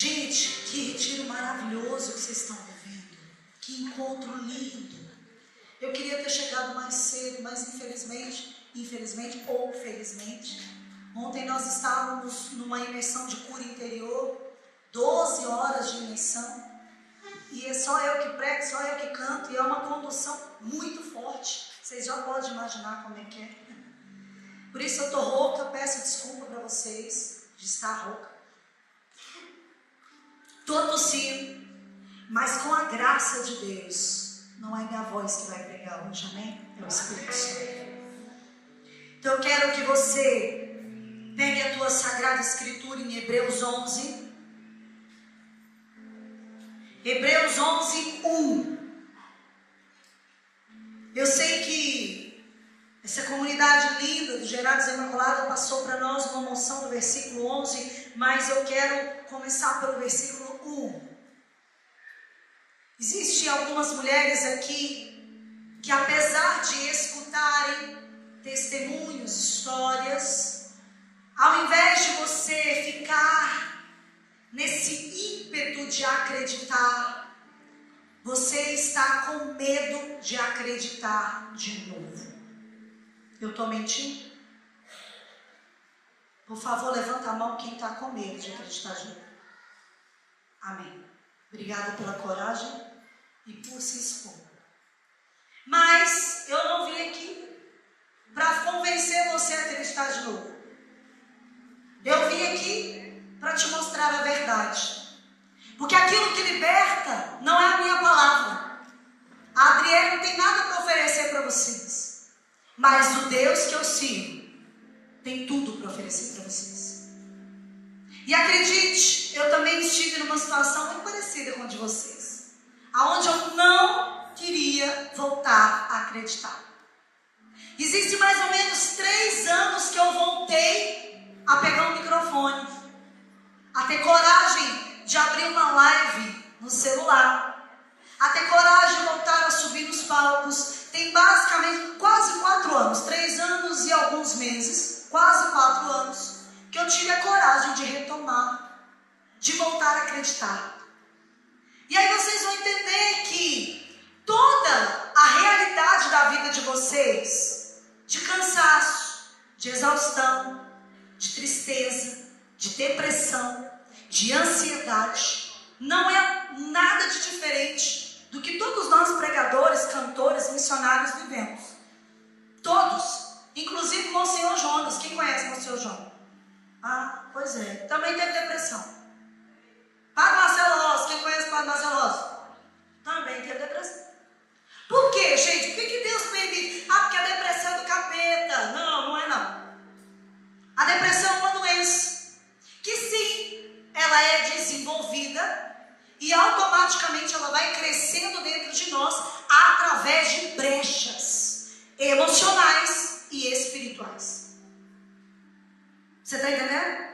Gente, que retiro maravilhoso que vocês estão vivendo. Que encontro lindo. Eu queria ter chegado mais cedo, mas infelizmente ou felizmente, ontem nós estávamos numa imersão de cura interior, 12 horas de imersão, e é só eu que prego, só eu que canto, e é uma condução muito forte. Vocês já podem imaginar como é que é. Por isso eu estou rouca, peço desculpa para vocês de estar rouca. Estou tossindo, mas com a graça de Deus, não é minha voz que vai pregar hoje, amém? É o Espírito Santo. Então eu quero que você pegue a tua Sagrada Escritura em Hebreus 11. Hebreus 11, 1. Eu sei que essa comunidade linda do Gerados Imaculada passou para nós uma moção do versículo 11, mas eu quero começar pelo versículo 1. Existem algumas mulheres aqui que, apesar de escutarem testemunhos, histórias, ao invés de você ficar nesse ímpeto de acreditar, você está com medo de acreditar de novo. Eu estou mentindo? Por favor, levanta a mão quem está com medo de acreditar de novo. Amém. Obrigada pela coragem e por se expor. Mas eu não vim aqui para convencer você a acreditar de novo. Eu vim aqui para te mostrar a verdade. Porque aquilo que liberta não é a minha palavra. A Adriele não tem nada para oferecer para vocês. Mas o Deus que eu sirvo tem tudo para oferecer para vocês. E acredite, eu também estive numa situação muito parecida com a de vocês, aonde eu não queria voltar a acreditar. Existe mais ou menos 3 anos que eu voltei a pegar um microfone, a ter coragem de abrir uma live no celular, a ter coragem de voltar a subir nos palcos. Tem basicamente quase 4 anos, 3 anos e alguns meses, quase 4 anos, que eu tive a coragem de retomar, de voltar a acreditar. E aí vocês vão entender que toda a realidade da vida de vocês, de cansaço, de exaustão, de tristeza, de depressão, de ansiedade, não é nada de diferente do que todos nós pregadores, cantores, missionários vivemos. Todos. Inclusive o Monsenhor Jonas. Quem conhece o Monsenhor Jonas? Ah, pois é. Também teve depressão. Padre Marcelo Rossi. Quem conhece o Padre Marcelo Rossi? Também teve depressão. Por quê, gente? Por que Deus permite? Ah, porque a depressão é do capeta. Não, não é não. A depressão é uma doença que sim, ela é desenvolvida e automaticamente ela vai crescendo dentro de nós através de brechas emocionais e espirituais. Você está entendendo?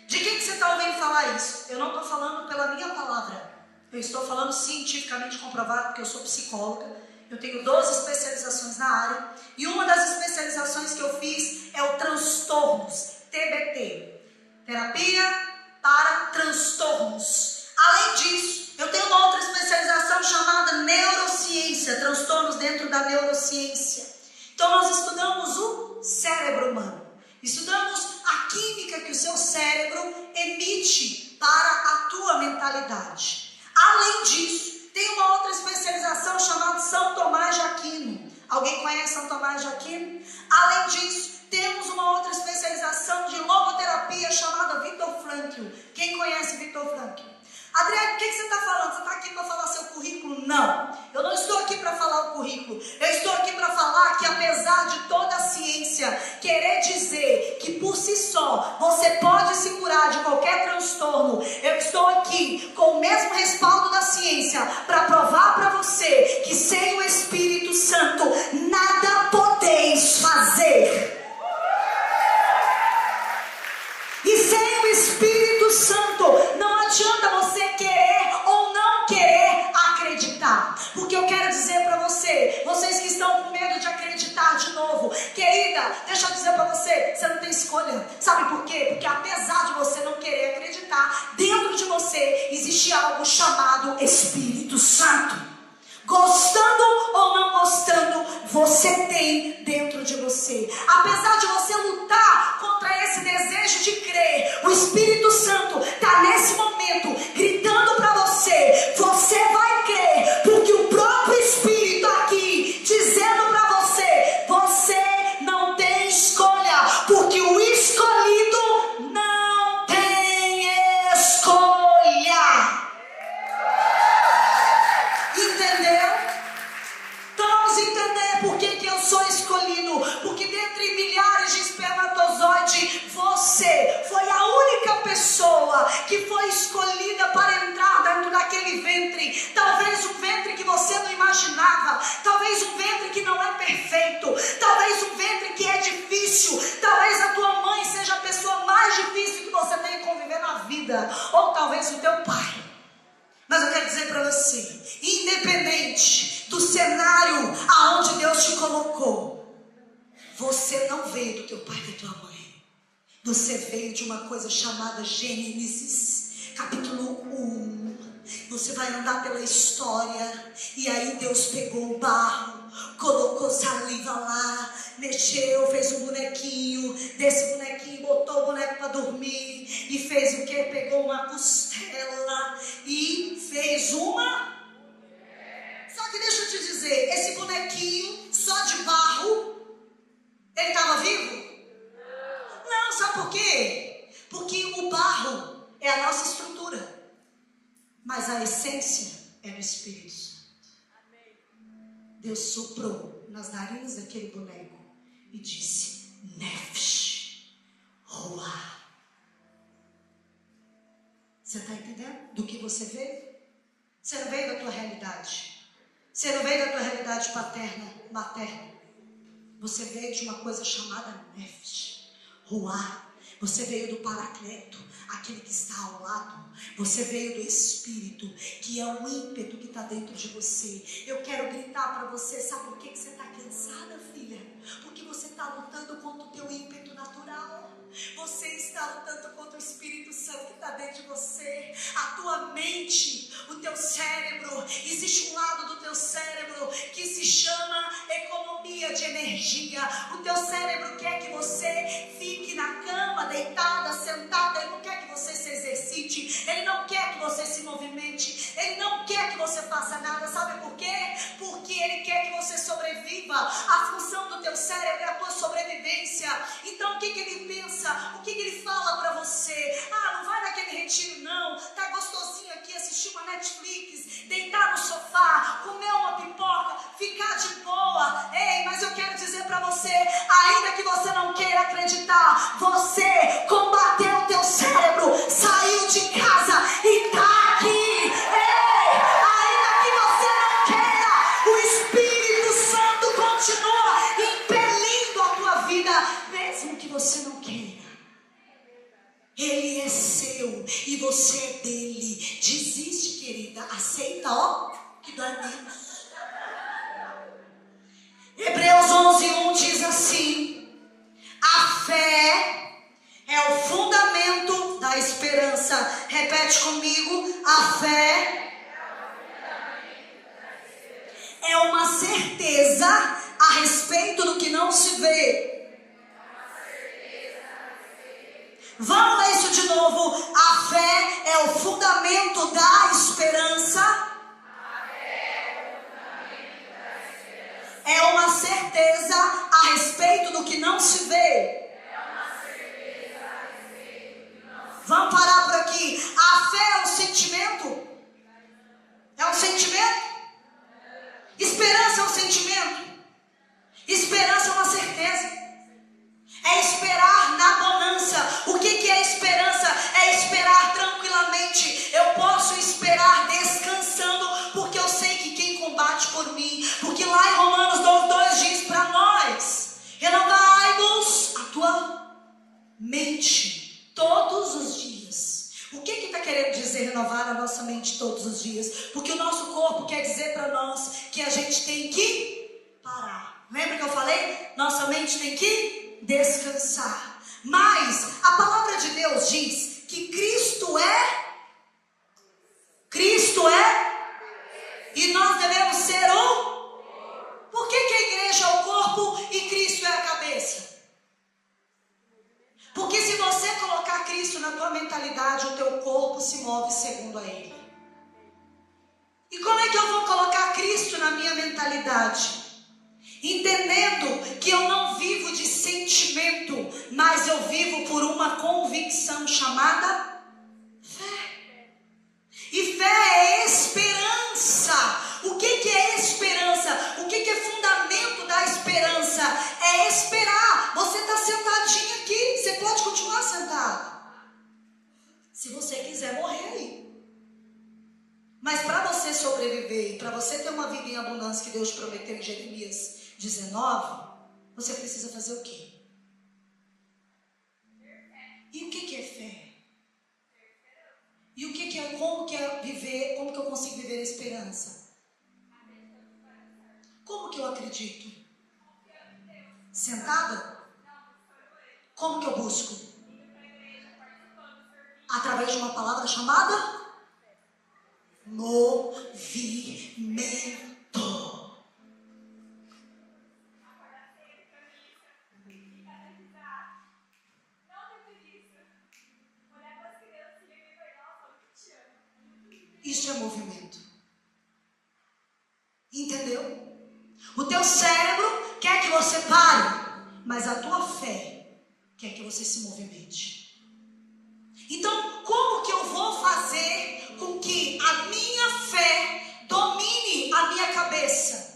De quem que você está ouvindo falar isso? Eu não estou falando pela minha palavra. Eu estou falando cientificamente comprovado, porque eu sou psicóloga. Eu tenho 12 especializações na área. E uma das especializações que eu fiz é o transtornos, TBT. Terapia para transtornos. Além disso, eu tenho uma outra especialização chamada neurociência, transtornos dentro da neurociência. Então nós estudamos o cérebro humano. Estudamos a química que o seu cérebro emite para a tua mentalidade. Além disso, tem uma outra especialização chamada São Tomás de Aquino. Alguém conhece São Tomás de Aquino? Além disso, temos uma outra especialização de logoterapia chamada Viktor Frankl. Quem conhece Viktor Frankl? Adriane, o que você está falando? Você está aqui para falar seu currículo? Não, eu não estou aqui para falar o currículo. Eu estou aqui para falar que apesar de toda a ciência querer dizer que por si só você pode se curar de qualquer transtorno, eu estou aqui com o mesmo respaldo da ciência para provar para você que sem o Espírito Santo nada podeis fazer. E sem o Espírito Santo não adianta você querer ou não querer acreditar. Porque eu quero dizer para vocês que estão com medo de acreditar de novo, querida, deixa eu dizer para você não tem escolha. Sabe por quê? Porque apesar de você não querer acreditar, dentro de você existe algo chamado Espírito Santo. Gostando ou não gostando, você tem dentro de você. Apesar de você lutar contra esse desejo de crer, o Espírito Santo está nesse momento gritando para você: você vai crer, porque o próprio Espírito aqui dizendo para você: você não tem escolha, porque o escolhido não tem escolha. Entendeu? Então vamos entender por que eu sou escolhido. Porque dentre milhares de espermatozoides, você foi a única pessoa que foi escolhida para entrar dentro daquele ventre. Talvez um ventre que você não imaginava. Talvez um ventre que não é perfeito. Talvez um ventre que é difícil. Talvez a tua mãe seja a pessoa mais difícil que você tem que conviver na vida. Ou talvez o teu pai. Mas eu quero dizer para você, independente do cenário aonde Deus te colocou, você não veio do teu pai e da tua mãe. Você veio de uma coisa chamada Gênesis, capítulo 1. Você vai andar pela história, e aí Deus pegou o barro, colocou saliva lá, mexeu, fez um bonequinho, desse bonequinho botou o boneco para dormir, e fez o que? Pegou uma costela e fez uma. Só que deixa eu te dizer, esse bonequinho só de barro, ele estava vivo? Não, sabe por quê? Porque o barro é a nossa estrutura, mas a essência é no Espírito Santo. Deus soprou nas narinas daquele boneco e disse: Nefesh, Ruah. Você está entendendo do que você veio? Você não veio da tua realidade. Você não veio da tua realidade paterna, materna. Você veio de uma coisa chamada Nefesh, Ruah. Você veio do Paracleto, aquele que está ao lado. Você veio do Espírito, que é o ímpeto que está dentro de você. Eu quero gritar para você, sabe por que você está cansada, filha? Porque você está lutando contra o teu ímpeto natural. Você está lutando contra o Espírito Santo que está dentro de você. A tua mente, o teu cérebro, existe um lado do teu cérebro que se chama economia de energia. O teu cérebro quer que você fique na cama, deitada, sentada. Ele não quer que você se exercite. Ele não quer que você se movimente. Ele não quer que você faça nada. Sabe por quê? Porque ele quer que você sobreviva. A função do teu cérebro é a tua sobrevivência. Então o que ele pensa? O que ele fala para você? Ah, não vai naquele retiro não. Tá gostosinho aqui, assistir uma Netflix, deitar no sofá, comer uma pipoca, ficar de boa. Ei, mas eu quero dizer para você, ainda que você não queira acreditar, você combateu o teu cérebro, saiu de casa e tá aqui. Ei, ainda que você não queira, o Espírito Santo continua impelindo a tua vida, mesmo que você não queira. Ele é seu e você é dele. Desiste, querida. Aceita, ó, que dói menos. Hebreus 11:1 diz assim: a fé é o fundamento da esperança. Repete comigo: a fé é uma certeza a respeito do que não se vê. Vamos ler isso de novo. A fé é o fundamento da esperança. É uma certeza a respeito do que não se vê. Vamos parar por aqui. A fé é um sentimento? É um sentimento? Esperança é um sentimento? Esperança é uma certeza. É esperar na bonança. O que é esperança? É esperar tranquilamente. Eu posso esperar descansando, porque eu sei que quem combate por mim. Porque lá em Romanos 12:2 diz para nós: renovai-vos a tua mente todos os dias. O que está querendo dizer renovar a nossa mente todos os dias? Porque o nosso corpo quer dizer para nós que a gente tem que parar. Lembra que eu falei? Nossa mente tem que descansar. Mas a palavra de Deus diz que Cristo é se move segundo a Ele. E como é que eu vou colocar Cristo na minha mentalidade? Entendendo que eu não vivo de sentimento, mas eu vivo por uma convicção chamada fé. E fé é esperança. O que é esperança? O que é fundamento da esperança? É esperar. Você está sentadinho aqui, você pode continuar sentado. Se você quiser morrer aí. Mas para você sobreviver, para você ter uma vida em abundância que Deus prometeu em Jeremias 19, você precisa fazer o quê? E o que é fé? E o que é, como que é viver, como que eu consigo viver a esperança? Como que eu acredito? Sentada? Como que eu busco? Através de uma palavra chamada movimento. Isso é movimento. Entendeu? O teu cérebro quer que você pare, mas a tua fé quer que você se movimente. Então, como que eu vou fazer com que a minha fé domine a minha cabeça?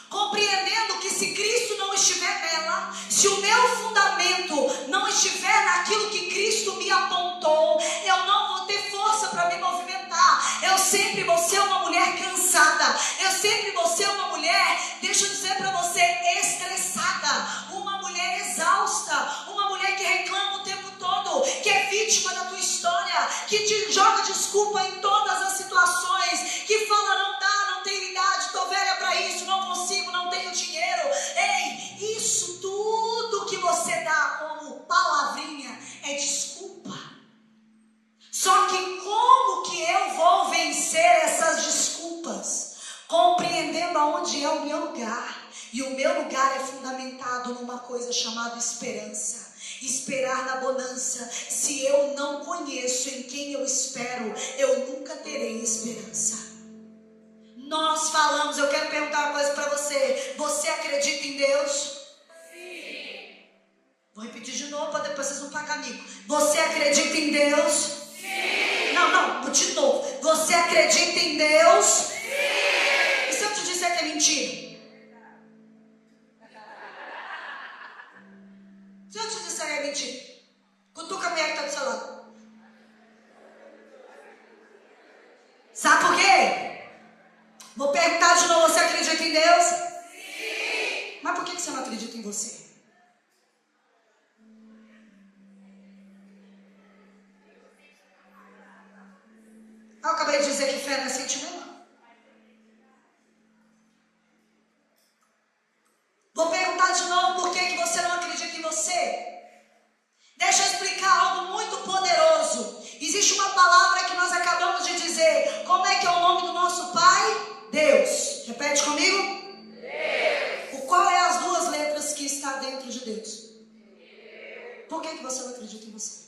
Compreendendo que se Cristo não estiver nela, se o meu fundamento não estiver naquilo que Cristo me apontou, eu não vou ter força para me movimentar. Eu sempre vou ser uma mulher cansada. Eu sempre vou ser uma mulher, deixa eu dizer para você, estressada. Uma mulher exausta. Uma mulher que reclama o tempo todo, que é vítima da tua história, que te joga desculpa em todas as situações, que fala não dá, não tenho idade, estou velha para isso, não consigo, não tenho dinheiro. Ei, isso tudo que você dá como palavrinha é desculpa. Só que como que eu vou vencer essas desculpas? Compreendendo aonde é o meu lugar. E o meu lugar é fundamentado numa coisa chamada esperança. Esperar na bonança. Se eu não conheço em quem eu espero, eu nunca terei esperança. Nós falamos, eu quero perguntar uma coisa para você. Você acredita em Deus? Sim. Vou repetir de novo para depois vocês não pagar amigo. Você acredita em Deus? Sim. Não, de novo. Você acredita em Deus? Sim. E se eu te disser que é mentira? Se eu te disser que é mentira, cutuca a mulher que está do seu lado. Sabe por quê? Vou perguntar de novo, você acredita em Deus? Sim. Mas por que você não acredita em você? Eu acabei de dizer que fé não é sentimento. Vou perguntar de novo por que você não acredita em você. Deixa eu explicar algo muito poderoso. Existe uma palavra que nós acabamos de dizer. Como é que é o nome do nosso Pai? Deus. Repete comigo. Deus. Qual é as duas letras que está dentro de Deus? Por que você não acredita em você?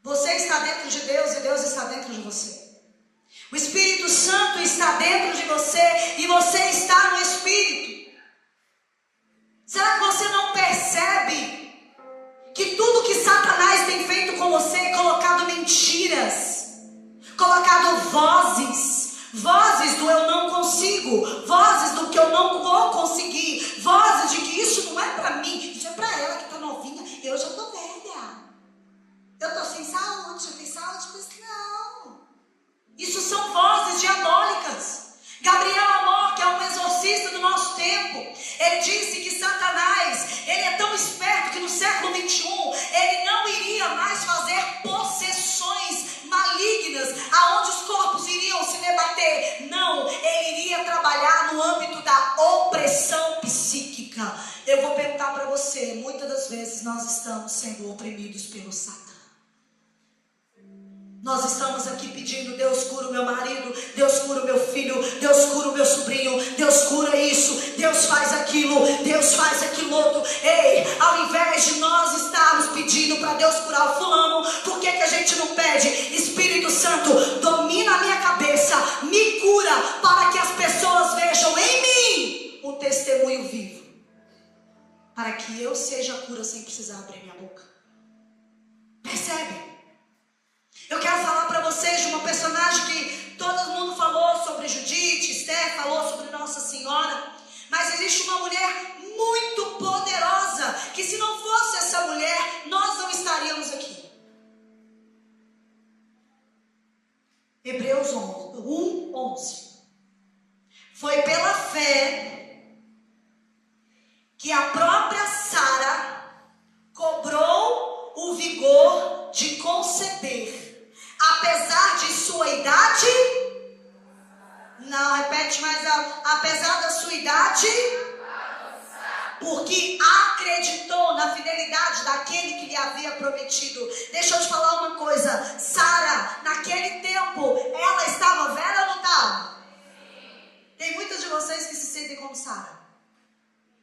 Você está dentro de Deus e Deus está dentro de você. O Espírito Santo está dentro de você e você está no Espírito. Será que você não percebe que tudo que Satanás tem feito com você é colocado mentiras, colocado vozes do eu não consigo, vozes do que eu não vou conseguir, vozes de que isso não é para mim, isso é para ela que está novinha, eu já estou velha, eu estou sem saúde, já tem saúde com isso não. Isso são vozes diabólicas. Gabriel Amor, que é um exorcista do nosso tempo, ele disse que Satanás, ele é tão esperto que no século 21, ele não iria mais fazer possessões malignas, aonde os corpos iriam se debater. Não, ele iria trabalhar no âmbito da opressão psíquica. Eu vou perguntar para você, muitas das vezes nós estamos sendo oprimidos pelo Satanás. Nós estamos aqui pedindo, Deus cura o meu marido, Deus cura o meu filho, Deus cura o meu sobrinho, Deus cura isso, Deus faz aquilo, Deus faz aquilo outro. Ei, ao invés de nós estarmos pedindo para Deus curar o fulano, gente não pede? Espírito Santo, domina a minha cabeça, me cura, para que as pessoas vejam em mim um testemunho vivo, para que eu seja a cura sem precisar abrir minha boca. Percebe? Eu quero falar para vocês de uma personagem que todo mundo falou sobre Judite, Esther falou sobre Nossa Senhora, mas existe uma mulher muito poderosa, que se não fosse essa mulher, nós não estaríamos aqui. Hebreus 1:11. Foi pela fé que a própria Sara cobrou o vigor de conceber, apesar de sua idade. Não, repete mais alto. Apesar da sua idade, porque acreditou na fidelidade daquele que lhe havia prometido. Deixa eu te falar uma coisa. Sara, naquele tempo, ela estava velha ou não estava? Tem muitos de vocês que se sentem como Sara.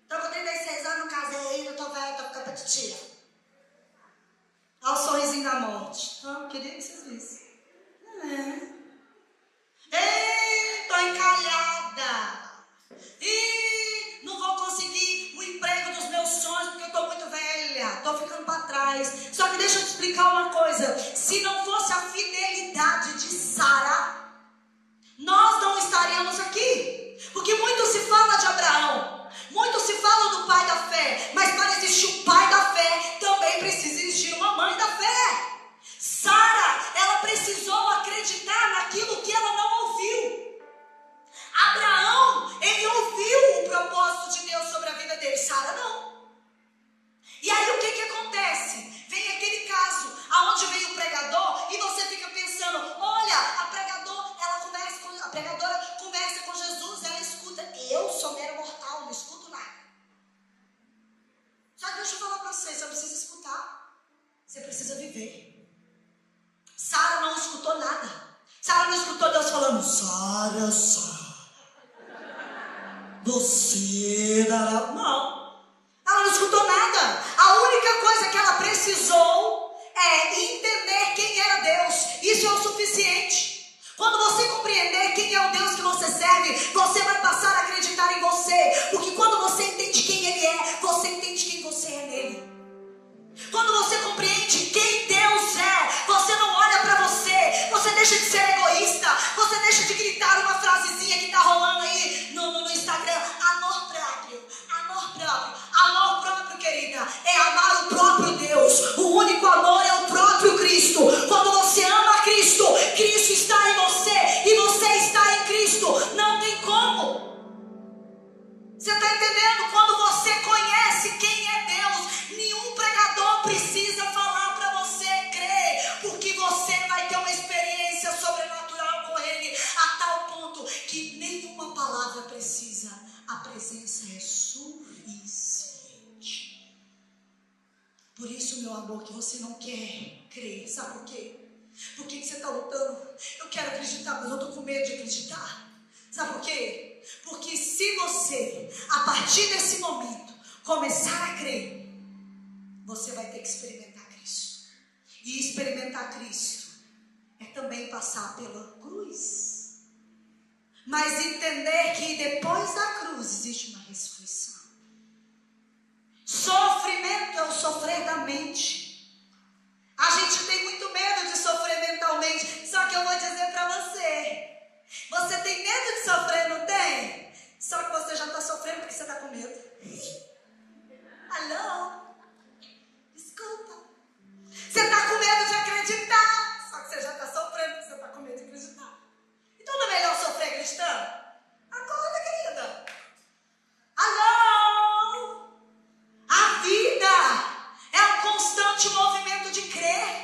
Estou com 36 anos, não casei ainda, estou velha, estou ficando petitia. Olha o sorrisinho da morte. Eu queria que vocês vissem. Ei, estou encalhada. E não vou conseguir o emprego dos meus sonhos porque eu estou muito velha, estou ficando para trás. Só que deixa eu te explicar uma coisa. Se não fosse a fidelidade de Sara, nós não estaríamos aqui. Porque muito se fala de Abraão, muito se fala do pai da fé, mas para existir o pai da fé, também precisa existir uma mãe da fé. Sara, ela precisou acreditar naquilo que ela não ouviu. Abraão, ele ouviu o propósito de Deus sobre a vida dele, Sara não. E aí o que acontece? Vem aquele caso, aonde vem o pregador, e você fica pensando, olha, a pregadora conversa com Jesus, ela escuta. Eu sou mero mortal, não escuto nada. Só que deixa eu falar para você não precisa escutar, você precisa viver. Sara não escutou nada. Sara não escutou Deus falando, Sara, você dará. Não, ela não escutou nada. A única coisa que ela precisou é entender quem era Deus. Isso é o suficiente. Quando você compreender quem é o Deus que você serve, você vai passar a acreditar em você. Porque quando você entende quem Ele é, você entende quem você é nele. Quando você compreende quem Deus é, você não olha para você, você deixa de ser egoísta, você deixa de gritar uma frasezinha que está rolando aí no Instagram, amor próprio, querida, é amar o próprio Deus. O único amor é o próprio Cristo. Quando você ama Cristo, Cristo está em você e você está em Cristo, não tem como. Você está entendendo? Quando você conhece quem é Deus, nenhum pregador precisa falar para você crer, porque você vai ter uma experiência sobrenatural com Ele, a tal ponto que nenhuma palavra precisa, a presença é suficiente. Por isso, meu amor, que você não quer crer, sabe por quê? Por que você está lutando? Eu quero acreditar, mas eu estou com medo de acreditar. Sabe por quê? Porque se você, a partir desse momento, começar a crer, você vai ter que experimentar Cristo. E experimentar Cristo é também passar pela cruz. Mas entender que depois da cruz existe uma ressurreição. Sofrimento é o sofrer da mente. A gente tem muito medo de sofrer mentalmente. Só que eu vou dizer para você, você tem medo de sofrer, não tem? Só que você já está sofrendo porque você está com medo. Alô? Desculpa. Você está com medo de acreditar. Só que você já está sofrendo porque você está com medo de acreditar. Então não é melhor sofrer acreditando? Acorda, querida. Alô? A vida é um constante movimento de crer.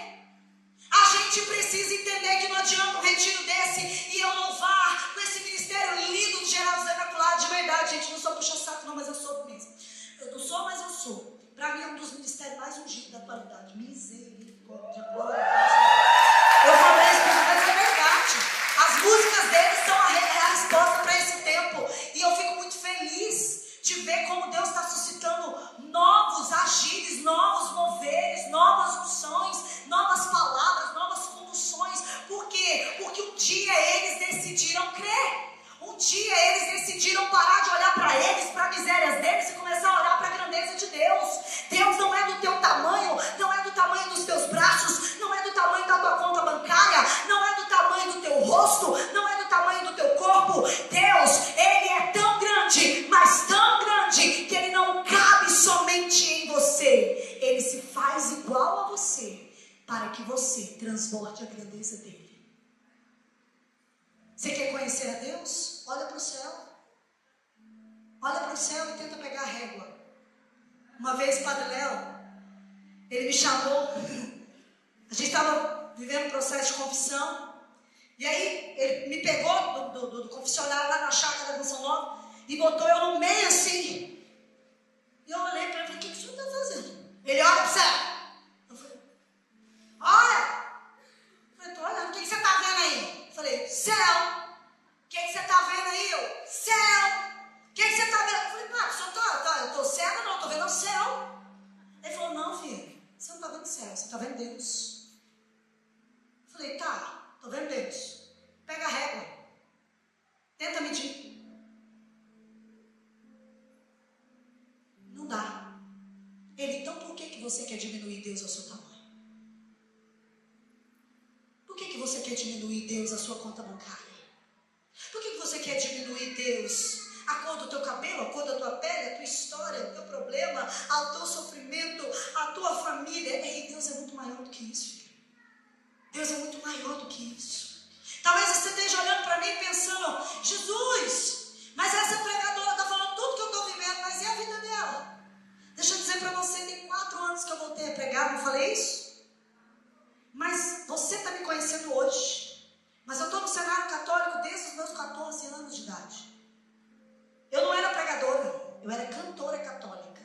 A gente precisa entender que não adianta um retiro desse e eu louvar com esse ministério lindo de Geraldo Zé Imaculado. De verdade, gente, não sou puxa-saco não, mas eu sou mesmo. Eu não sou, mas eu sou. Para mim é um dos ministérios mais ungidos da atualidade. Misericórdia, glória a Deus. Eu falei isso, mas é verdade. As músicas deles são a resposta para esse tempo. E eu fico muito feliz de ver como Deus está suscitando novos agires, novos moveres, novas unções, novas palavras, novas transborde a grandeza dele. Você quer conhecer a Deus? Olha para o céu. Olha para o céu e tenta pegar a régua. Uma vez, Padre Léo, ele me chamou. A gente estava vivendo um processo de confissão. E aí, ele me pegou do confessionário lá na chácara da Canção Nova e botou eu no meio assim. E eu olhei para ele e falei, o que o senhor está fazendo? Ele olha para o céu. Eu falei, olha. Eu falei, tô olhando, o que você está vendo aí? Eu falei, céu. O que você está vendo aí? Eu, céu. O que você está vendo? Eu falei, pá, o senhor eu estou cego? Não, estou vendo o céu. Ele falou, não, filho, você não está vendo o céu, você está vendo Deus. Eu falei, tá, estou vendo Deus. Pega a régua. Tenta medir. Não dá. Ele, então por que você quer diminuir Deus ao seu tamanho? Por que você quer diminuir Deus à sua conta bancária? Por que você quer diminuir Deus? A cor do teu cabelo, a cor da tua pele, a tua história, o teu problema, o teu sofrimento, a tua família. Ei, Deus é muito maior do que isso, filho. Deus é muito maior do que isso. Talvez você esteja olhando para mim pensando, Jesus, mas essa pregadora está falando tudo que eu estou vivendo, mas e a vida dela? Deixa eu dizer para você, tem 4 anos que eu voltei a pregar, não falei isso? Mas você está me conhecendo hoje. Mas eu estou no cenário católico desde os meus 14 anos de idade. Eu não era pregadora, eu era cantora católica.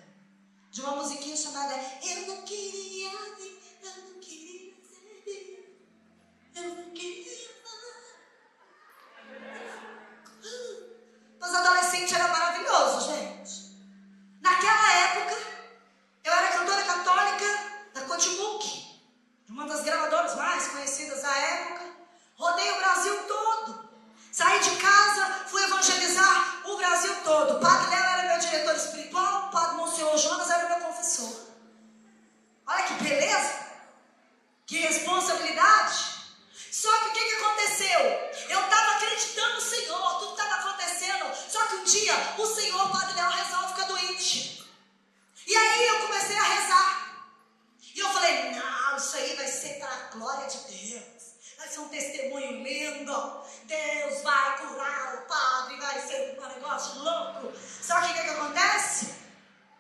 De uma musiquinha chamada Eu não queria vir, eu não queria ser, eu não queria falar. Os adolescentes era maravilhoso, gente. Naquela época, eu era cantora católica da Cotimuc, uma das gravadoras mais conhecidas da época. Rodei o Brasil todo. Saí de casa, fui evangelizar o Brasil todo. O Padre Léo era meu diretor espiritual, o Padre Monsenhor Jonas era meu confessor. Olha que beleza, que responsabilidade. Só que o que aconteceu? Eu estava acreditando no Senhor, tudo estava acontecendo. Só que um dia o Senhor, o Padre Léo, resolve ficar doente. E aí eu comecei a rezar. E eu falei, não, isso aí vai ser para a glória de Deus. Vai ser um testemunho lindo. Deus vai curar o padre. Vai ser um negócio louco. Só que o que acontece?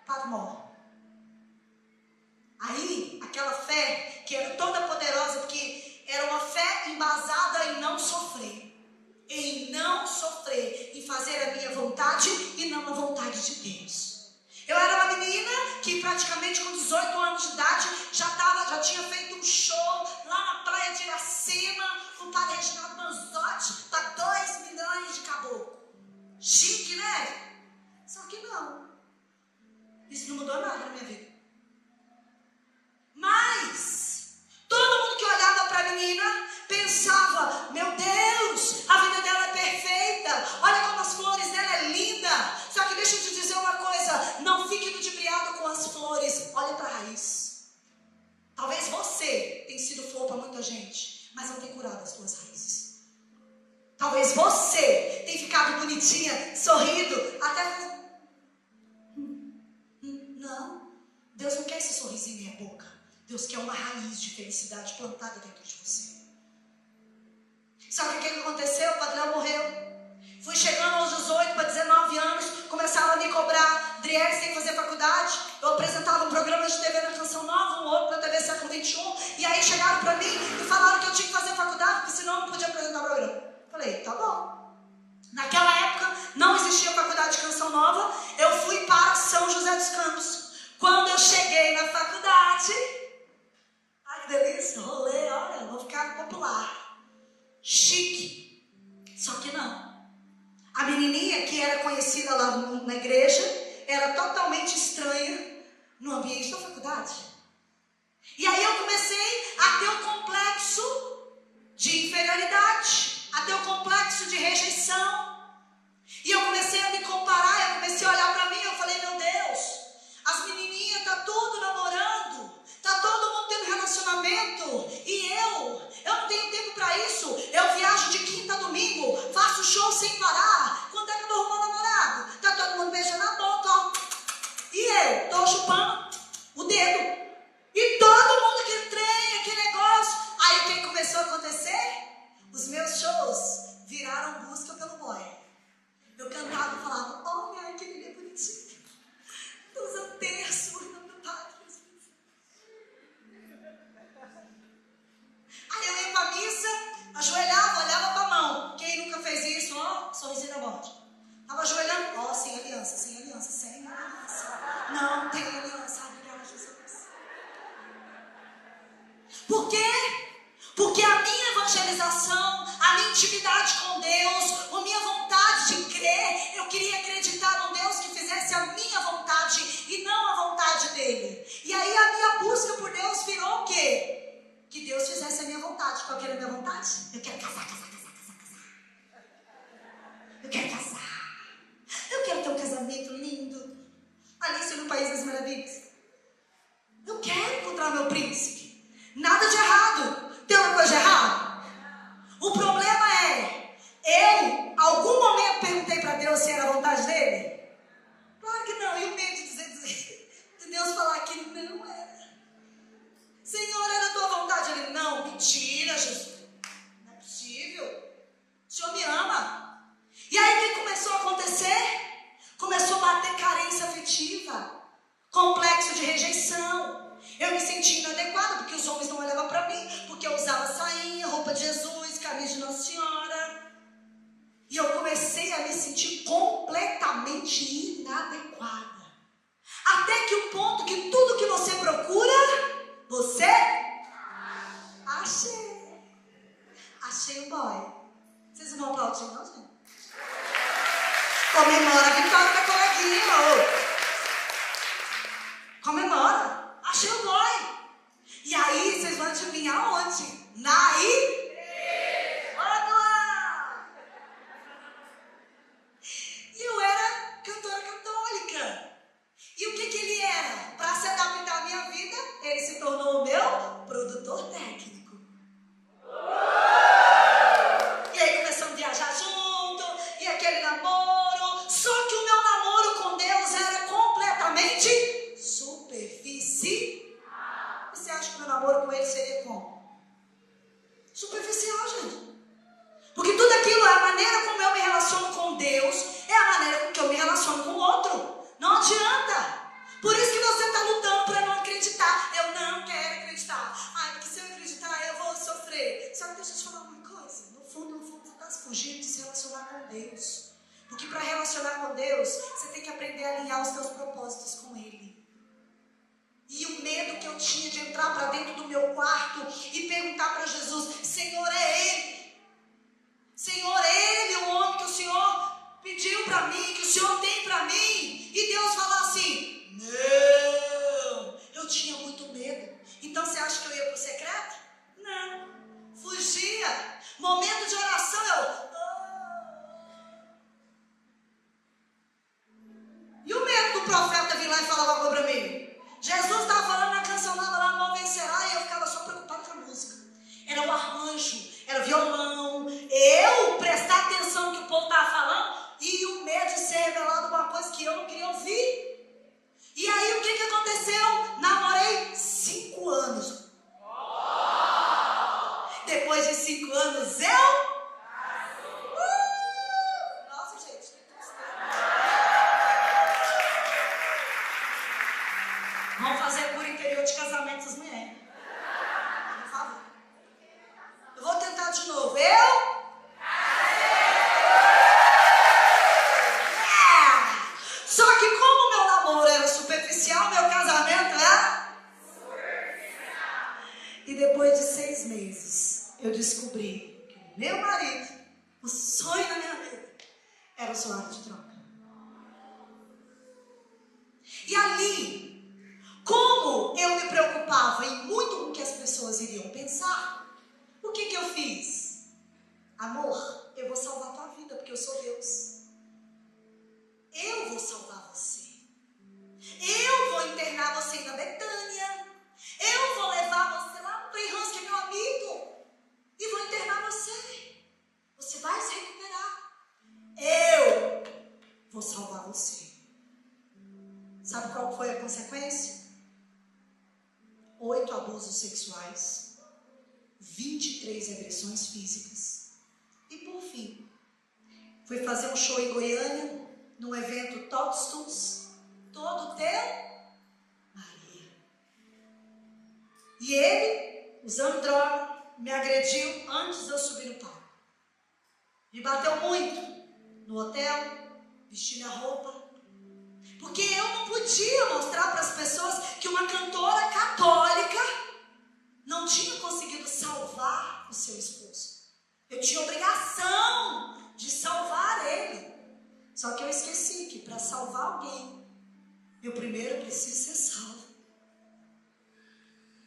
O padre morre. Aí, aquela fé que era toda poderosa, porque era uma fé embasada em não sofrer. Em não sofrer. Em fazer a minha vontade e não a vontade de Deus. Eu era uma menina que praticamente com 18 anos de idade já tinha feito um show lá na praia de Iracema com o padre Reginaldo Manzotti para 2 milhões de caboclo. Chique, né? Só que não. Isso não mudou nada na minha vida. Mas todo mundo que olhava para a menina pensava, meu Deus, a vida dela é perfeita. Olha como as flores dela é linda. Só que deixa eu te dizer uma coisa, não fique ludibriado com as flores, olha para a raiz. Talvez você tenha sido flor para muita gente, mas não tem curado as suas raízes. Talvez você tenha ficado bonitinha, sorrindo, até... Não, Deus não quer esse sorrisinho em minha boca. Deus quer uma raiz de felicidade plantada dentro de você. Sabe o que aconteceu? O Padre Léo morreu. Fui chegando aos 18 para 19 anos, começaram a me cobrar. Adriele, sem fazer faculdade. Eu apresentava um programa de TV na Canção Nova, um outro na TV Século XXI. E aí chegaram para mim e falaram que eu tinha que fazer faculdade, porque senão eu não podia apresentar o programa. Falei, tá bom. Naquela época não existia faculdade de Canção Nova. Eu fui para São José dos Campos. Quando eu cheguei na faculdade, ai que delícia, rolê, olha, vou ficar popular. Chique. Só que não. A menininha que era conhecida lá na igreja era totalmente estranha no ambiente da faculdade. E aí eu comecei a ter um complexo de inferioridade, a ter um complexo de rejeição. E eu comecei a me comparar, eu comecei a olhar para mim, eu falei, meu Deus, as menininhas tá tudo namorando, tá todo mundo tendo relacionamento, e eu não tenho tempo para isso. Eu viajo de quinta a domingo, faço show sem parar. Quando é que eu vou arrumar namorado? Tá todo mundo beijando a boca, ó. E eu tô chupando o dedo. E todo mundo que trem, que negócio. Aí o que evangelização, a minha intimidade com Deus, a minha vontade de crer. Eu queria acreditar num Deus que fizesse a minha vontade e não a vontade dele. E aí a minha busca por Deus virou o quê? Que Deus fizesse a minha vontade. Qual que era a minha vontade? Eu quero casar. Eu quero casar. Eu quero ter um casamento lindo. Alice no País das Maravilhas. Eu quero encontrar meu príncipe. Nada de errado. Tem alguma coisa de errado? O problema é, eu, algum momento, perguntei para Deus se era a vontade dele? Claro que não. E o medo de dizer, de Deus falar que não era. Senhor, era a tua vontade. Ele, não, mentira, Jesus. Não é possível. O Senhor me ama. E aí o que começou a acontecer? Começou a bater carência afetiva, complexo de rejeição. Eu me senti inadequada porque os homens não olhavam para mim, porque eu usava sainha, roupa de Jesus, camisa de Nossa Senhora. E eu comecei a me sentir completamente inadequada. Até que o ponto que tudo que você procura, você achei o boy. Vocês não vão aplaudir, não, gente? Comemora a vitória da coleguinha, comemora. Achei o boy. E aí, vocês vão adivinhar onde? Na igreja. E eu era cantora católica. E o que ele era? Para se adaptar à minha vida, ele se tornou o meu produtor técnico. E aí começamos a viajar junto, e aquele namoro. Só que o meu namoro com Deus era completamente superficial. E você acha que o meu namoro com ele seria como? Superficial, gente. Porque tudo aquilo é a maneira como eu me relaciono com Deus, é a maneira com que eu me relaciono com o outro. Não adianta. Por isso que você está lutando para não acreditar. Eu não quero acreditar. Ai, porque se eu acreditar, eu vou sofrer. Só que deixa eu te falar uma coisa. No fundo, você está fugindo de se relacionar com Deus. Porque para relacionar com Deus, você tem que aprender a alinhar os seus propósitos com Ele. E o medo que eu tinha de entrar para dentro do meu quarto e perguntar para Jesus, Senhor, é Ele? Senhor, é Ele o homem que o Senhor pediu para mim, que o Senhor tem para mim? E Deus falou assim, não. Eu tinha muito medo. Então você acha que eu ia para o secreto? Não. Fugia. Momento de oração, eu... E o medo do profeta vir lá e falar uma coisa para mim? Jesus estava falando na canção lá, não vencerá, e eu ficava só preocupada com a música. Era o arranjo, era violão. Eu prestar atenção no que o povo estava falando e o medo de ser revelado uma coisa que eu não queria ouvir. E aí o que aconteceu? Namorei 5 anos. Depois de 5 anos eu... Nossa, gente, que vamos fazer por interior de casamento das mulheres. Por favor. Eu vou tentar de novo. Só que como meu namoro era superficial, meu casamento era superficial. E depois de 6 meses, eu descobri que o meu marido, o sonho da minha vida, era o salário de troca. E ali, como eu me preocupava em muito com o que as pessoas iriam pensar, o que eu fiz? Amor, eu vou salvar a tua vida, porque eu sou Deus. Eu vou salvar você. Eu vou internar você na Betânia. Eu vou levar você lá no Playhouse, que é meu amigo, e vou internar você. Você vai se recuperar. Eu vou salvar você. Sabe qual foi a consequência? 8 abusos sexuais, 23 agressões físicas. E por fim, fui fazer um show em Goiânia, num evento Todstos, todo teu Maria. E ele, usando droga, me agrediu antes de eu subir no palco. Me bateu muito no hotel, vesti minha roupa. Porque eu não podia mostrar para as pessoas que uma cantora católica não tinha conseguido salvar o seu esposo. Eu tinha obrigação de salvar ele. Só que eu esqueci que para salvar alguém, eu primeiro preciso ser salvo.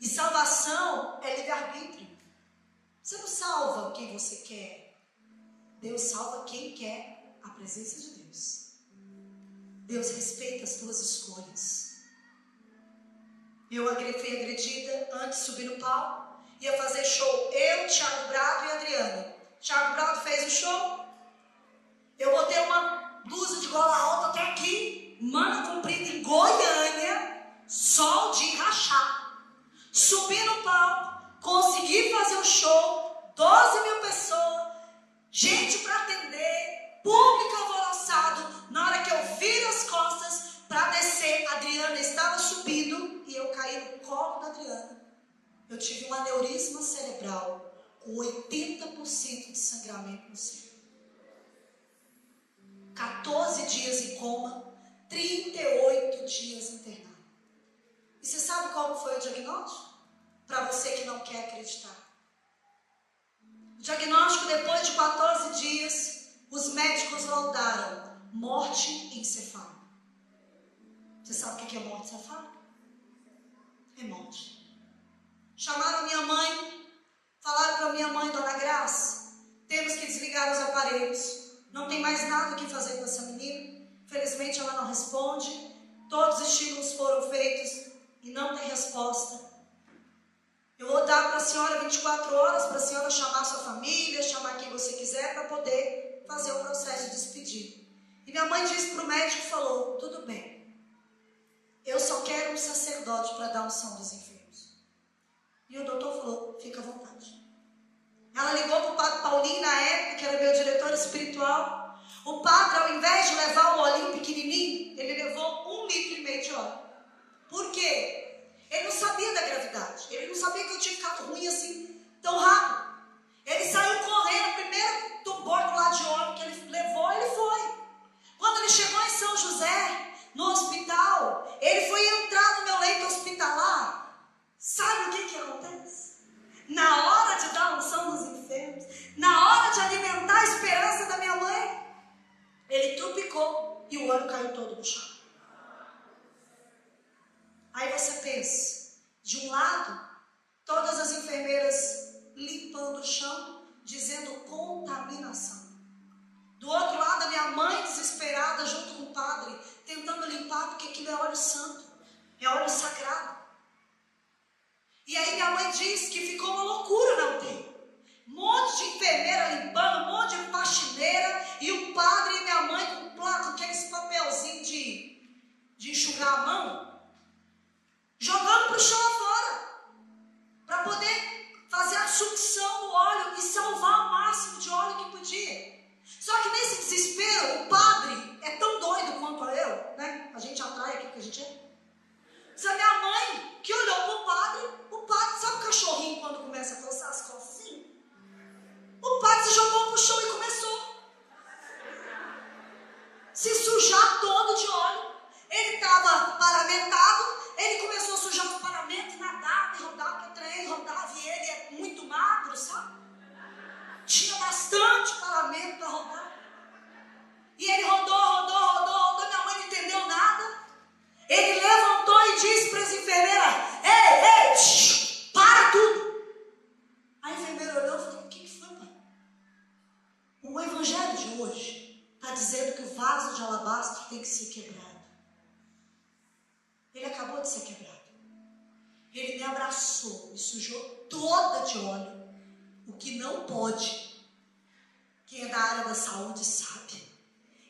E salvação é livre-arbítrio. Você não salva quem você quer. Deus salva quem quer a presença de Deus. Deus respeita as tuas escolhas. Eu fui agredida antes de subir no palco. Ia fazer show. Eu, Thiago Brado e Adriana. Thiago Brado fez o show. Eu botei uma blusa de gola alta até aqui. Manga comprida em Goiânia. Sol de rachar. Subi no palco. Consegui fazer o show. 12 mil pessoas. Gente para atender. Público alvoroçado. Na hora que eu viro as costas para descer, a Adriana estava subindo e eu caí no colo da Adriana. Eu tive um aneurisma cerebral com 80% de sangramento no cérebro. 14 dias em coma, 38 dias internado. E você sabe qual foi o diagnóstico? Para você que não quer acreditar. O diagnóstico, depois de 14 dias, os médicos laudaram morte encefálica. Você sabe o que é morte encefálica? É morte. Chamaram minha mãe, falaram para minha mãe, Dona Graça, temos que desligar os aparelhos, não tem mais nada o que fazer com essa menina, felizmente ela não responde, todos os estímulos foram feitos e não tem resposta. Eu vou dar para a senhora 24 horas para a senhora chamar sua família, chamar quem você quiser para poder fazer o processo de despedida. E minha mãe disse para o médico, falou, tudo bem, eu só quero um sacerdote para dar unção dos enfermos. E o doutor falou, fica à vontade. Ela ligou para o padre Paulinho, na época, que era meu diretor espiritual. O padre, ao invés de levar o olhinho pequenininho, ele levou 1,5 litro de óleo. Por quê? Ele não sabia da gravidade. Ele não sabia que eu tinha ficado ruim assim, tão rápido. Ele saiu correndo, primeiro tuborgo lá de óleo que ele levou, ele foi. Quando ele chegou em São José, no hospital, ele foi entrar no meu leito hospitalar. Sabe o que acontece? Na hora de dar unção dos enfermos, na hora de alimentar a esperança da minha mãe, ele trupicou e o olho caiu todo no chão. Aí você pensa, de um lado, todas as enfermeiras limpando o chão, dizendo contaminação. Do outro lado, a minha mãe desesperada, junto com o padre, tentando limpar, porque aquilo é óleo santo, é óleo sagrado. E aí minha mãe disse que ficou uma loucura na UTI. Um monte de enfermeira limpando, um monte de faxineira, e o padre e minha mãe com aqueles papelzinhos de enxugar a mão, jogando para o chão afora, para poder fazer a sucção do óleo e salvar o máximo de óleo que podia. Só que nesse desespero, o padre é tão doido quanto eu, né? A gente atrai aquilo que a gente é. Mas a minha mãe, que olhou para o padre, sabe o cachorrinho quando começa a coçar as costas assim? O padre se jogou para o chão e começou a se sujar todo de óleo. Ele estava paramentado, ele começou a sujar os paramentos, nadava e rodava para trem, rodava, e ele é muito magro, sabe? Tinha bastante paramento para rodar. E ele rodou, minha mãe não entendeu nada. Ele levantou e disse para as enfermeiras, ei, para tudo. A enfermeira olhou e falou, o que foi, pai? O evangelho de hoje está dizendo que o vaso de alabastro tem que ser quebrado. Ele acabou de ser quebrado. Ele me abraçou, me sujou toda de óleo. O que não pode, quem é da área da saúde sabe.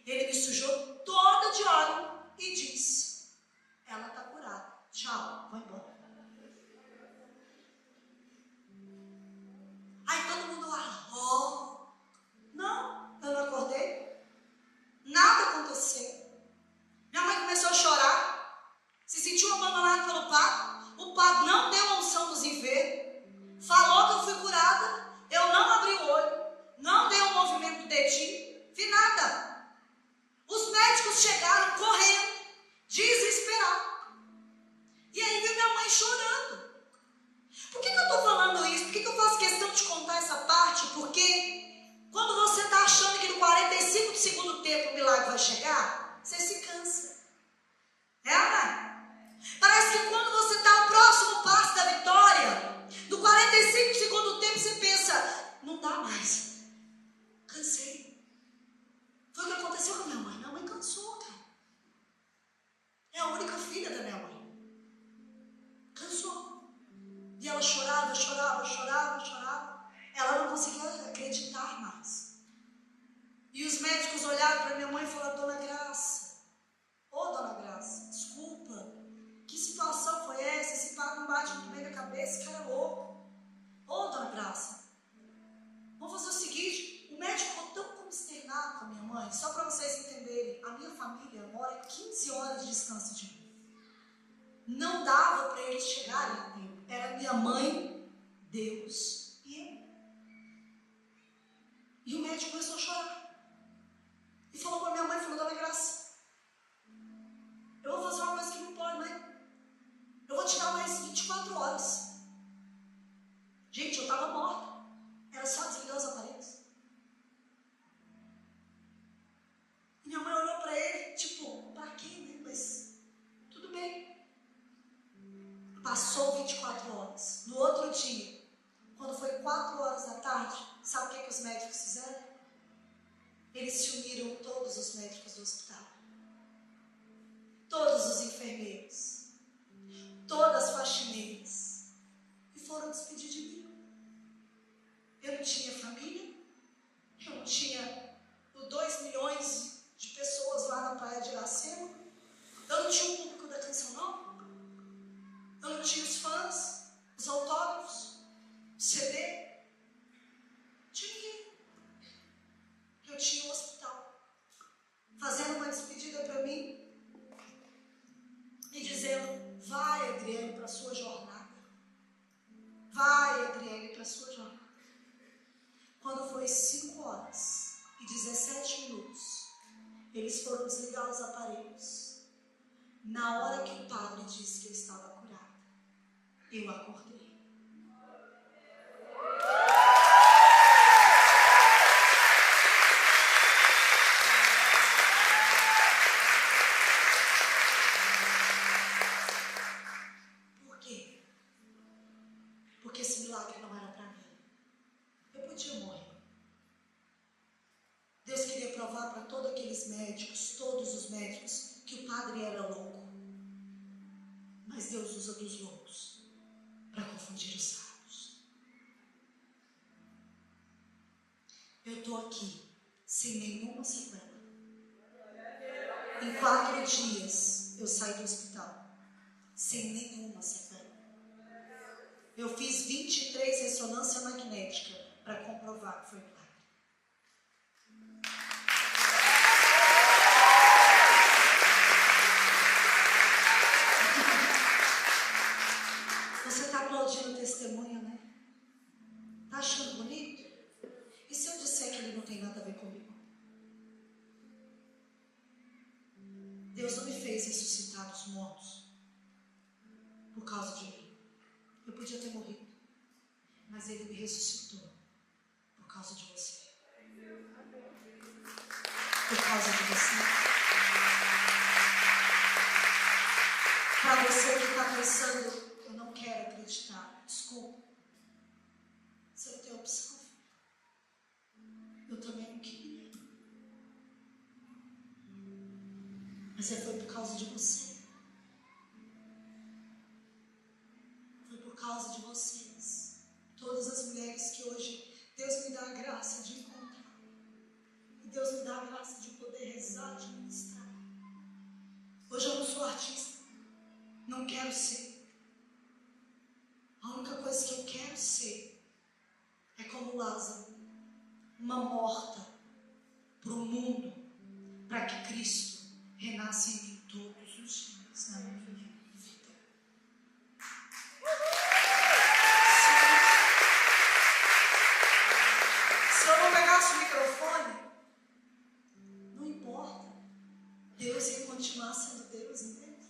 Ele me sujou toda de óleo e disse, ela está curada, tchau, vai embora. Aí todo mundo lá, não, eu não acordei, nada aconteceu. Minha mãe começou a chorar, se sentiu abandonada pelo padre. O padre não deu a unção dos enfermos, falou que eu fui curada, eu não abri o olho, não dei um movimento do dedinho, vi nada. Os médicos chegaram correndo, desesperados. E aí viu minha mãe tempo o milagre vai chegar, você se cansa. Né? Parece que quando você está ao próximo passo da vitória, no 45 segundos tempo você pensa, não dá mais. Cansei. Foi o que aconteceu com a minha mãe. Minha mãe cansou, cara. É a única filha da minha mãe. Cansou. E ela chorava, chorava, chorava, chorava. Ela não conseguia acreditar mais. E os médicos olharam para minha mãe e falaram, Dona Graça, Dona Graça, desculpa, que situação foi essa? Esse pai não bate muito bem na cabeça, esse cara é louco. Dona Graça, vamos fazer o seguinte, o médico ficou tão consternado com a minha mãe, só para vocês entenderem, a minha família mora 15 horas de distância de mim. Não dava para eles chegarem a tempo. Era minha mãe, Deus e eu. E o médico começou a chorar. E falou para minha mãe, falou, Dona Graça, eu vou fazer uma coisa que não pode, mãe. Eu vou te dar mais 24 horas. Gente, eu estava morta. Era só desligar os aparelhos. E minha mãe olhou para ele, tipo, para quê, né? Mas tudo bem. Passou 24 horas. No outro dia, quando foi 4 horas da tarde, sabe o que os médicos fizeram? Eles se uniram, todos os médicos do hospital. Todos os enfermeiros. Todas as faxineiras. E foram despedir de mim. Eu não tinha família. Eu não tinha 2 milhões de pessoas lá na praia de Iracema. Eu não tinha o público da Canção Nova. Eu não tinha os fãs, os autógrafos, o CD. Não tinha ninguém. Eu tinha um hospital fazendo uma despedida para mim e dizendo, vai, Adriane, para a sua jornada. Vai, Adriane, para a sua jornada. Quando foi 5 horas e 17 minutos, eles foram desligar os aparelhos. Na hora que o padre disse que eu estava curada, eu acordei. Por quê? Porque esse milagre não era para mim. Eu podia morrer. Deus queria provar para todos aqueles médicos, todos os médicos, que o padre era louco. Mas Deus usa dos loucos para confundir os sábios. Eu estou aqui sem nenhuma sequela. Em 4 dias eu saí do hospital sem nenhuma sequela. Eu fiz 23 ressonância magnética para comprovar que foi milagre. Você está aplaudindo o testemunho, né? Está achando bonito? E se eu disser que ele não tem nada a ver comigo? Deus não me fez ressuscitar dos mortos por causa de mim. Eu podia ter morrido, mas ele me ressuscitou por causa de você. Por causa de você. Para você que está pensando, eu não quero acreditar, desculpa. Você não tem opção. Eu também não queria. Mas foi por causa de você. Foi por causa de vocês. Todas as mulheres que hoje Deus me dá a graça de encontrar. E Deus me dá a graça de poder rezar, de ministrar. Hoje eu não sou artista. Não quero ser. A única coisa que eu quero ser é como Lázaro, uma morta para o mundo, para que Cristo renasça em mim todos os dias na minha vida. Se eu não pegasse o microfone, não importa. Deus ia continuar sendo Deus, entende?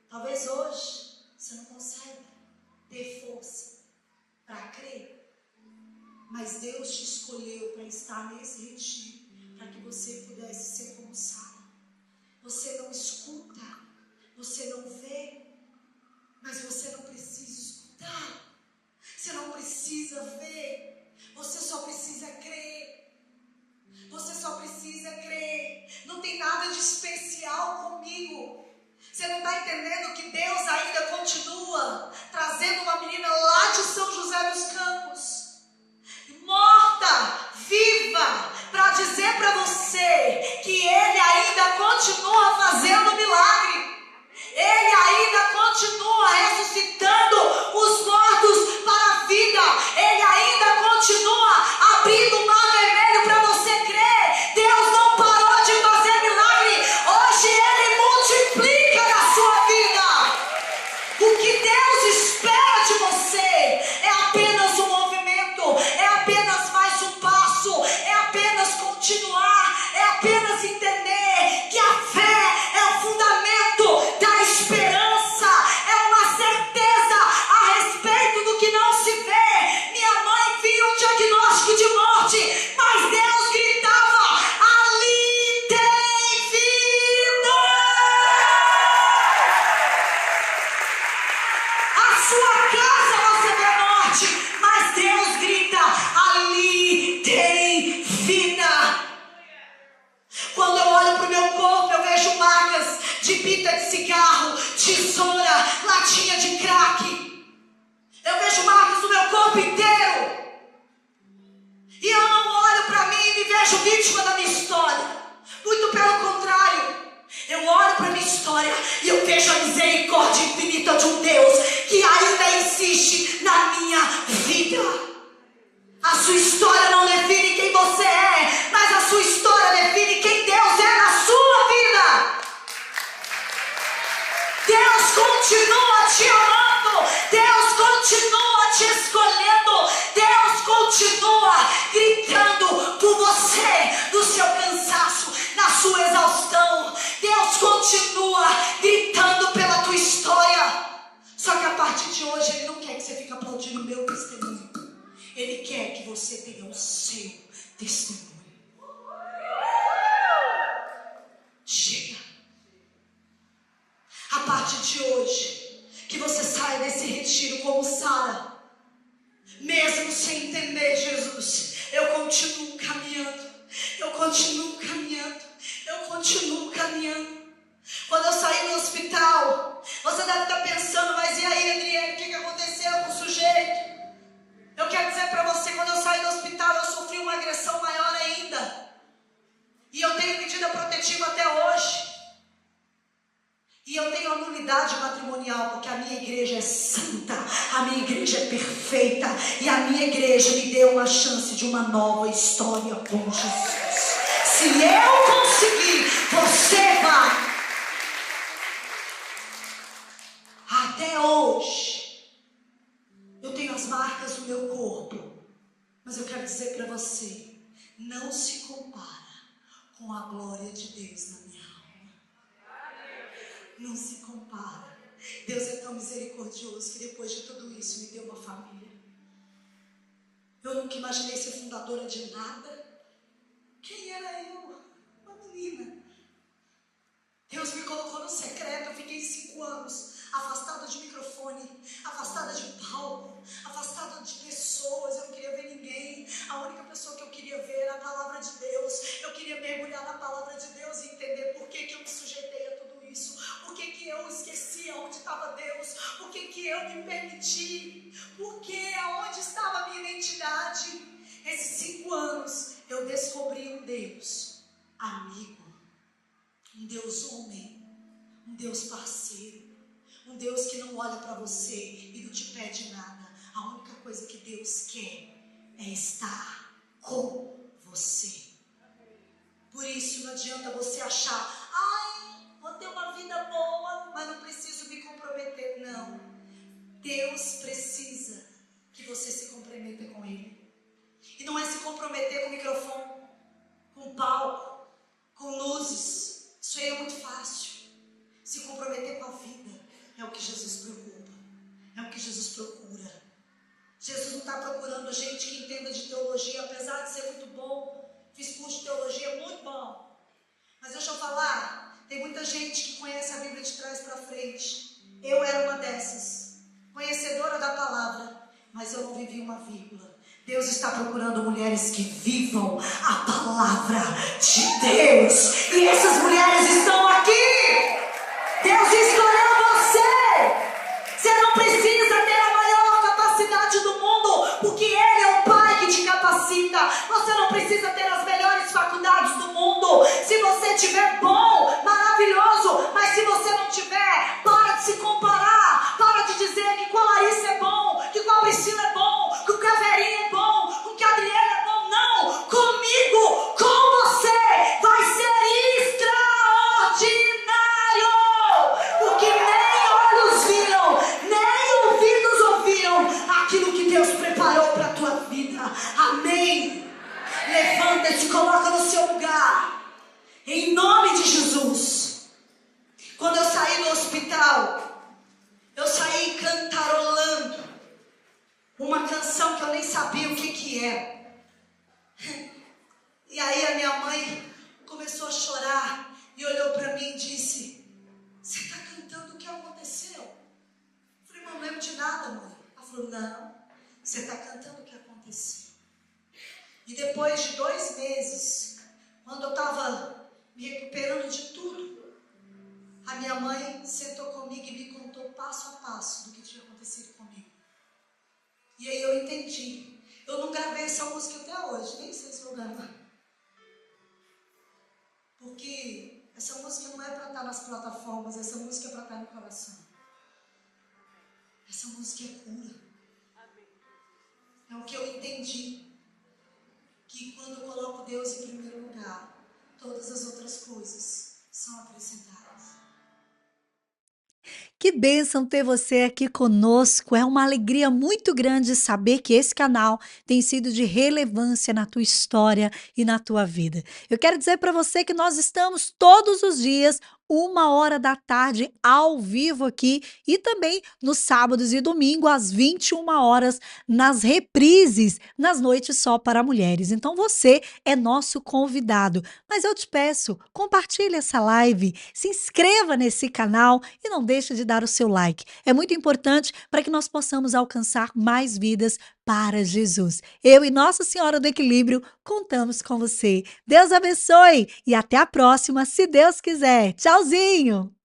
Talvez hoje você não consiga ter força para crer, mas Deus te escolheu para estar nesse retiro, para para que você pudesse ser como Sara. Você não escuta, você não vê, mas você não precisa escutar, você não precisa ver, você só precisa crer. Você só precisa crer. Não tem nada de especial comigo. Você não está entendendo que Deus ainda continua trazendo uma menina lá de São José dos Campos, morta, viva, para dizer para você que Ele ainda continua fazendo milagre. Ele ainda continua ressuscitando os mortos para a vida. Ele ainda continua abrindo o mar vermelho para você crer. Deus não parou de fazer milagre. Hoje Ele multiplica na sua vida. O que Deus espera de você é apenas um movimento, é apenas mais um passo, é apenas continuar, é apenas entender que a fé é o fundamento da esperança, é uma certeza a respeito do que não se vê. Minha mãe viu um diagnóstico de morte, mas Deus gritava: ali tem vida. A sua casa você vê morte, mas Deus grita: ali tem vida. Quando eu olho para o meu corpo, eu vejo marcas de pita de cigarro, tesoura, latinha de crack. Eu vejo marcas no meu corpo inteiro. E eu não olho para mim e me vejo vítima da minha história. Muito pelo contrário. Eu olho para a minha história e eu vejo a misericórdia infinita de um Deus que ainda insiste na minha vida. A sua história não define quem você é, mas a sua história define quem Deus é na sua vida. Deus continua te amando, Deus continua te escolhendo, Deus continua gritando por você, do seu cansaço, na sua exaustão. Deus continua gritando pela tua história. Só que a partir de hoje Ele não quer que você fique aplaudindo o meu testemunho. Ele quer que você tenha o seu testemunho. Chega. A partir de hoje, que você saia desse retiro como Sara, mesmo sem entender Jesus. Eu continuo caminhando, eu continuo caminhando, eu continuo caminhando. Quando eu saí do hospital, você deve estar pensando: mas e aí, Adriele, o que aconteceu com o sujeito? Eu quero dizer para você, quando eu saí do hospital, eu sofri uma agressão maior ainda. E eu tenho medida protetiva até hoje. E eu tenho a nulidade matrimonial, porque a minha igreja é santa, a minha igreja é perfeita. E a minha igreja me deu uma chance de uma nova história com Jesus. Se eu conseguir, você vai. Até hoje eu tenho as marcas no meu corpo, mas eu quero dizer para você: não se compara com a glória de Deus na minha alma. Não se compara. Deus é tão misericordioso que depois de tudo isso me deu uma família. Eu nunca imaginei ser fundadora de nada. Quem era eu? Uma menina. Deus me colocou no secreto. Eu fiquei 5 anos afastada de microfone, afastada de palco, afastada de pessoas. Eu não queria ver ninguém. A única pessoa que eu queria ver era a palavra de Deus. Eu queria mergulhar na palavra de Deus e entender por que eu me sujeitei a tudo isso. Por que eu esqueci aonde estava Deus? Por que eu me permiti? Por que? Aonde estava a minha identidade? Esses 5 anos eu descobri um Deus amigo, um Deus homem, um Deus parceiro. Um Deus que não olha para você e não te pede nada. A única coisa que Deus quer é estar com você. Por isso não adianta você achar: ai, vou ter uma vida boa, mas não preciso me comprometer. Não. Deus precisa que você se comprometa com Ele. E não é se comprometer com microfone, com palco, com luzes. Isso aí é muito fácil. Se comprometer com a vida é o que Jesus preocupa, é o que Jesus procura. Jesus não está procurando gente que entenda de teologia, apesar de ser muito bom. Fiz curso de teologia muito Mas deixa eu falar, tem muita gente que conhece a Bíblia de trás para frente. Eu era uma dessas, conhecedora da palavra, mas eu não vivi uma vírgula. Deus está procurando mulheres que vivam a palavra de Deus. E essas mulheres estão aqui. Deus escolheu você. Você não precisa ter a maior capacidade do mundo, porque Ele é o Pai que te capacita. Você não precisa ter as melhores faculdades do mundo. Se você tiver bom, maravilhoso. Mas se você não tiver, para de se comparar. Para de dizer que com a Larissa é bom, que com a Priscila é bom, que o Caveirinho é bom, que o Gabriela é bom. Não, comigo, com você, vai ser extraordinário. Porque nem olhos viram, nem ouvidos ouviram aquilo que Deus preparou para a tua vida. Amém? Levanta e se coloca no seu lugar. Em nome de Jesus. Quando eu saí do hospital, eu saí cantarolando uma canção que eu nem sabia o que era. E aí a minha mãe começou a chorar e olhou para mim e disse: você está cantando o que aconteceu? Eu falei: não lembro de nada, mãe. Ela falou: não, você está cantando o que aconteceu. E depois de 2 meses, quando eu estava me recuperando de tudo, a minha mãe sentou comigo e me contou passo a passo do que tinha acontecido comigo. E aí eu entendi. Eu não gravei essa música até hoje, nem sei se vou gravar. Porque essa música não é para estar nas plataformas, essa música é para estar no coração. Essa música é cura. É o que eu entendi. Que quando eu coloco Deus em primeiro lugar, todas as outras coisas são acrescentadas. Que bênção ter você aqui conosco. É uma alegria muito grande saber que esse canal tem sido de relevância na tua história e na tua vida. Eu quero dizer para você que nós estamos todos os dias 1h da tarde ao vivo aqui e também nos sábados e domingo às 21h nas reprises, nas noites só para mulheres. Então você é nosso convidado. Mas eu te peço, compartilhe essa live, se inscreva nesse canal e não deixe de dar o seu like. É muito importante para que nós possamos alcançar mais vidas para Jesus. Eu e Nossa Senhora do Equilíbrio contamos com você. Deus abençoe e até a próxima, se Deus quiser. Tchauzinho!